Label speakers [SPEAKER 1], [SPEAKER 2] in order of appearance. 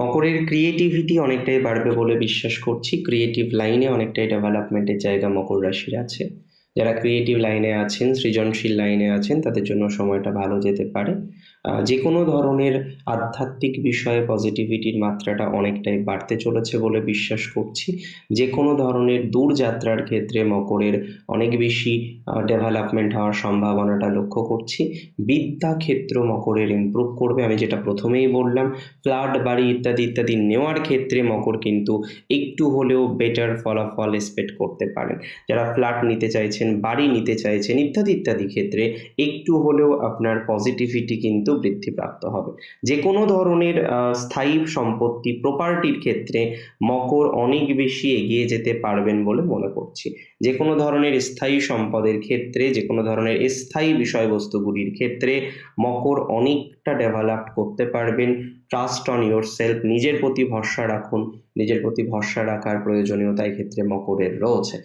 [SPEAKER 1] মকরের creativity অনেকটাই বাড়বে বলে বিশ্বাস করছি। ক্রিয়েটিভ লাইনে অনেকটাই ডেভেলপমেন্টের জায়গা মকর রাশির আছে। যারা ক্রিয়েটিভ লাইনে আছেন, সৃজনশীল লাইনে আছেন, তাদের জন্য সময়টা ভালো যেতে পারে। যেকোনো ধরনের আধ্যাত্মিক বিষয়ে পজিটিভিটির মাত্রাটা অনেকটাই বাড়তে চলেছে বলে বিশ্বাস করছি। যেকোনো ধরনের দূরযাত্রার ক্ষেত্রে মকরের অনেক বেশি ডেভেলপমেন্ট হওয়ার সম্ভাবনাটা লক্ষ্য করছি। বিদ্যা ক্ষেত্র মকরের ইমপ্রুভ করবে, আমি যেটা প্রথমেই বললাম। ফ্ল্যাট, বাড়ি ইত্যাদি ইত্যাদি নেওয়ার ক্ষেত্রে মকর কিন্তু একটু হলেও বেটার ফলাফল এক্সপেক্ট করতে পারেন। যারা ফ্ল্যাট নিতে চাইছেন, বাড়ি নিতে চাইছেন ইত্যাদি ইত্যাদি ক্ষেত্রে একটু হলেও আপনার পজিটিভিটি কিন্তু বৃদ্ধিপ্রাপ্ত হবে। যে কোনো ধরনের স্থায়ী সম্পত্তি, প্রপার্টির ক্ষেত্রে মকর অনেক বেশি এগিয়ে যেতে পারবেন বলে মনে করছি। যে কোনো ধরনের স্থায়ী সম্পদের ক্ষেত্রে, যে কোনো ধরনের স্থায়ী বিষয়বস্তুগুলির ক্ষেত্রে মকর অনেকটা ডেভেলপ করতে পারবেন। ট্রাস্ট অন ইয়োর সেলফ, নিজের প্রতি ভরসা রাখুন। নিজের প্রতি ভরসা রাখার প্রয়োজনীয়তা এক্ষেত্রে মকরের রয়েছে।